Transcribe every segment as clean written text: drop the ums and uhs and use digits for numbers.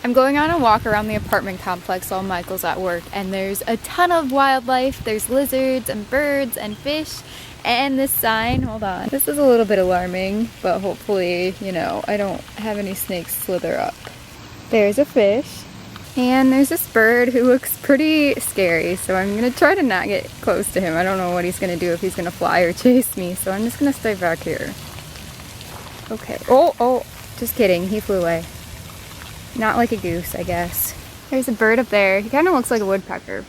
I'm going on a walk around the apartment complex while Michael's at work, and there's a ton of wildlife. There's lizards and birds and fish, and this sign, hold on. This is a little bit alarming, but hopefully, you know, I don't have any snakes slither up. There's a fish, and there's this bird who looks pretty scary, so I'm gonna try to not get close to him. I don't know what he's gonna do, if he's gonna fly or chase me, so I'm just gonna stay back here. Okay, oh, just kidding, he flew away. Not like a goose, I guess. There's a bird up there. He kind of looks like a woodpecker.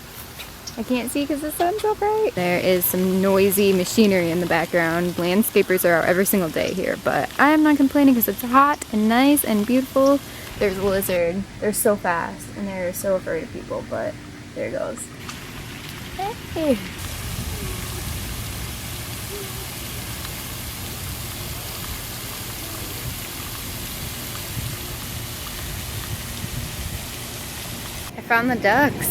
I can't see because the sun's so bright. There is some noisy machinery in the background. Landscapers are out every single day here, but I'm not complaining because it's hot and nice and beautiful. There's a lizard. They're so fast and they're so afraid of people, but there it goes. Hey. I found the ducks.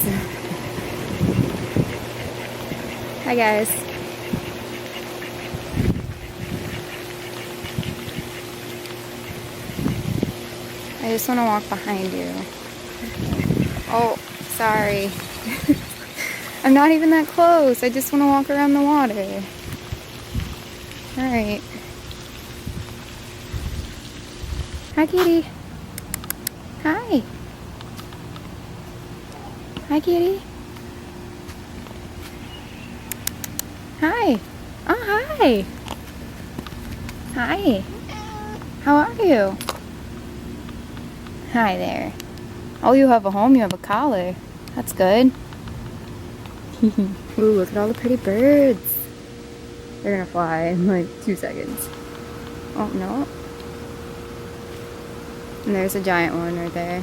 Hi guys. I just want to walk behind you. Oh, sorry. I'm not even that close. I just want to walk around the water. Alright. Hi kitty. Hi. Hi, kitty. Hi. Oh, hi. Hi. How are you? Hi there. Oh, you have a home. You have a collar. That's good. Ooh, look at all the pretty birds. They're gonna fly in like 2 seconds. Oh, no. And there's a giant one right there.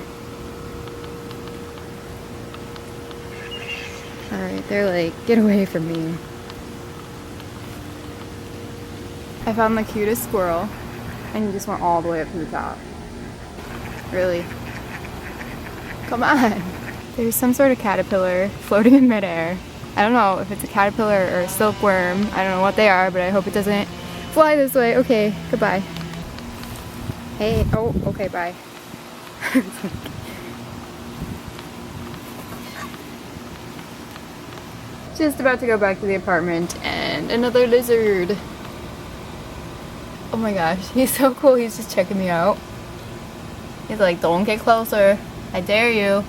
Alright, they're like, get away from me. I found the cutest squirrel, and he just went all the way up to the top. Really? Come on! There's some sort of caterpillar floating in midair. I don't know if it's a caterpillar or a silkworm. I don't know what they are, but I hope it doesn't fly this way. Okay, goodbye. Hey, oh, okay, bye. Just about to go back to the apartment, and another lizard. Oh my gosh, he's so cool. He's just checking me out. He's like, don't get closer. I dare you.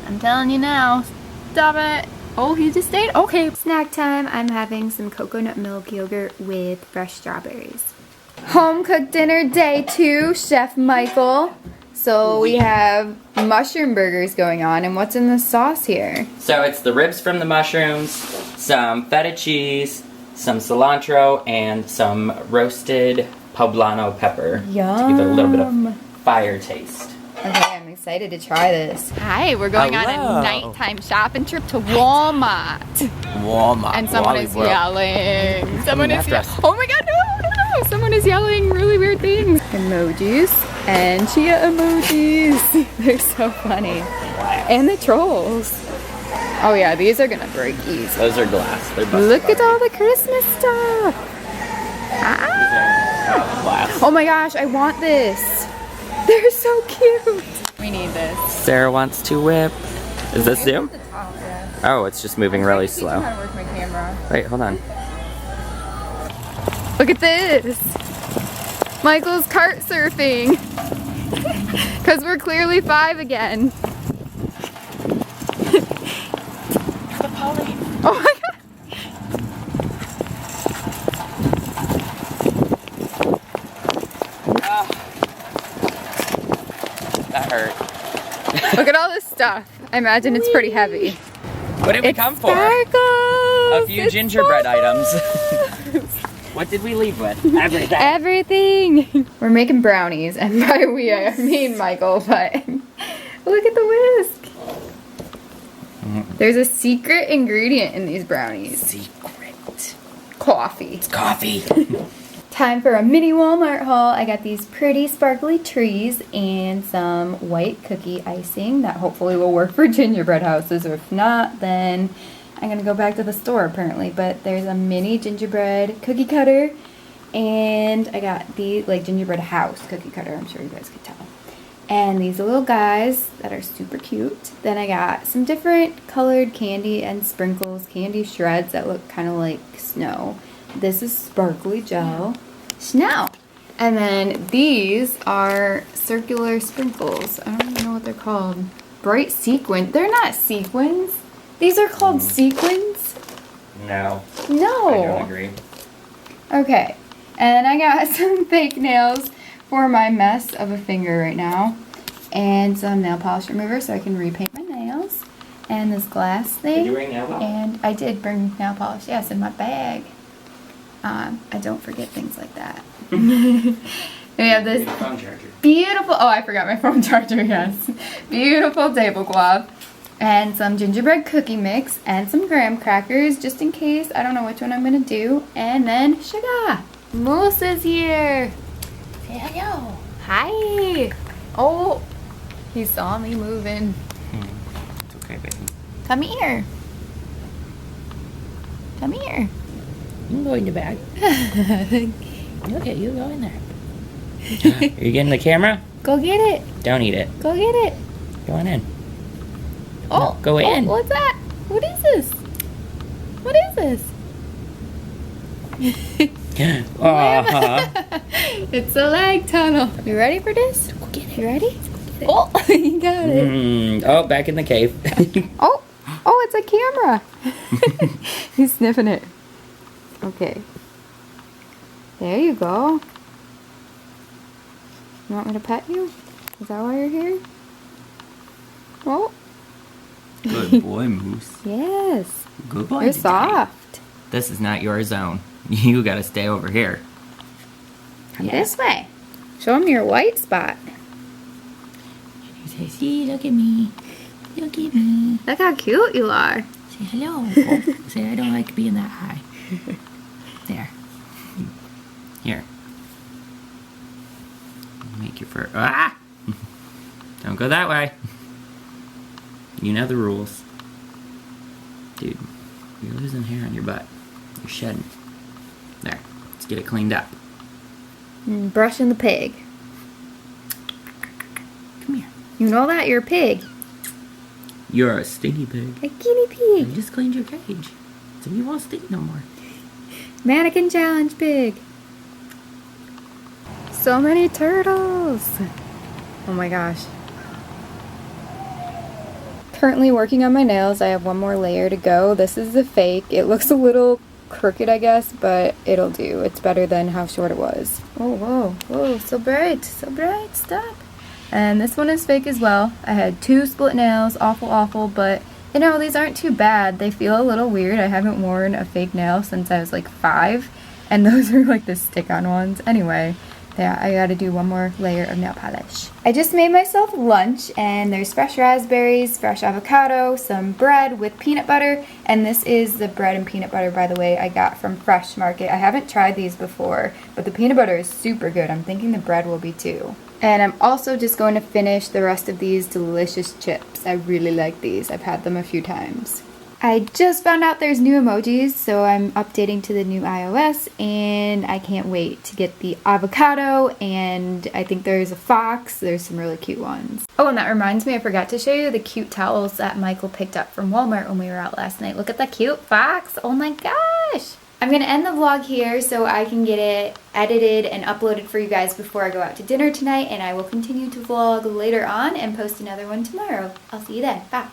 I'm telling you now. Stop it. Oh, he just stayed? Okay. Snack time. I'm having some coconut milk yogurt with fresh strawberries. Home cooked dinner day 2, Chef Michael. So we have mushroom burgers going on, and what's in the sauce here? So it's the ribs from the mushrooms, some feta cheese, some cilantro, and some roasted poblano pepper. Yum. To give it a little bit of fire taste. Okay, I'm excited to try this. Hi, we're going on a nighttime shopping trip to Walmart. Walmart. And someone is yelling. Someone is yelling. Oh my god, no! Someone is yelling really weird things. Emojis and chia emojis. They're so funny. And the trolls. Oh yeah, these are gonna break easy. Those are glass. They're busted. Look at all the Christmas stuff. Ah. Oh my gosh, I want this. They're so cute. We need this. Sarah wants to whip. Is this Zoom? Oh, it's just moving really slow. I'm trying to work my camera. Wait, hold on. Look at this. Michael's kart surfing. Because we're clearly 5 again. Oh my god. Oh. That hurt. Look at all this stuff. I imagine it's pretty heavy. What did we come for? Sparkles! A few gingerbread items. What did we leave with? Everything. Everything. We're making brownies, and by we I mean Michael, but look at the whisk. There's a secret ingredient in these brownies. Secret. Coffee. It's coffee. Time for a mini Walmart haul. I got these pretty sparkly trees and some white cookie icing that hopefully will work for gingerbread houses, or if not, then I'm gonna go back to the store apparently. But there's a mini gingerbread cookie cutter, and I got the gingerbread house cookie cutter. I'm sure you guys could tell. and these little guys that are super cute. Then I got some different colored candy and sprinkles, candy shreds that look kind of like snow. This is sparkly gel. Snow! And then these are circular sprinkles. I don't even know what they're called. Bright sequin. They're not sequins. These are called sequins. No. No. I don't agree. Okay. And I got some fake nails for my mess of a finger right now. And some nail polish remover so I can repaint my nails. And this glass thing. Did you bring nail polish? And I did bring nail polish. Yes, in my bag. I don't forget things like that. We have this phone charger. beautiful, oh, I forgot my phone charger, yes. Beautiful tablecloth. And some gingerbread cookie mix and some graham crackers just in case. I don't know which one I'm going to do. And then sugar. Moose is here. Say hello. Hi. Oh, he saw me moving. It's okay, baby. Come here. Come here. You can go in the bag. Okay, you go in there. Are you getting the camera? Go get it. Don't eat it. Go get it. Go on in. Oh, Go in. What's that? What is this? What is this? It's a lag tunnel. You ready for this? Go get it. You ready? Oh, you got it. Oh, back in the cave. Oh, it's a camera. He's sniffing it. Okay. There you go. You want me to pet you? Is that why you're here? Oh. Good boy, Moose. Yes. Good boy. You're soft. This is not your zone. You gotta stay over here. Come this way. Show him your white spot. You say, see, look at me. Look at me. Look how cute you are. Say hello. Oh, say, I don't like being that high. There. Here. Make your fur. Ah! Don't go that way. You know the rules. Dude, you're losing hair on your butt. You're shedding. There. Let's get it cleaned up. And brushing the pig. Come here. You know that? You're a pig. You're a stinky pig. A guinea pig. You just cleaned your cage. So you won't stink no more. Mannequin challenge pig. So many turtles. Oh my gosh. Currently working on my nails. I have one more layer to go. This is the fake. It looks a little crooked, I guess, but it'll do. It's better than how short it was. Oh, whoa, whoa, so bright, stop. And this one is fake as well. I had 2 split nails, awful, but you know, these aren't too bad. They feel a little weird. I haven't worn a fake nail since I was like 5, and those are like the stick-on ones. Anyway, yeah, I gotta do one more layer of nail polish. I just made myself lunch, and there's fresh raspberries, fresh avocado, some bread with peanut butter, and this is the bread and peanut butter, by the way, I got from Fresh Market. I haven't tried these before, but the peanut butter is super good. I'm thinking the bread will be too. And I'm also just going to finish the rest of these delicious chips. I really like these. I've had them a few times. I just found out there's new emojis, so I'm updating to the new iOS, and I can't wait to get the avocado, and I think there's a fox. There's some really cute ones. Oh, and that reminds me, I forgot to show you the cute towels that Michael picked up from Walmart when we were out last night. Look at the cute fox. Oh my gosh. I'm going to end the vlog here so I can get it edited and uploaded for you guys before I go out to dinner tonight, and I will continue to vlog later on and post another one tomorrow. I'll see you then. Bye.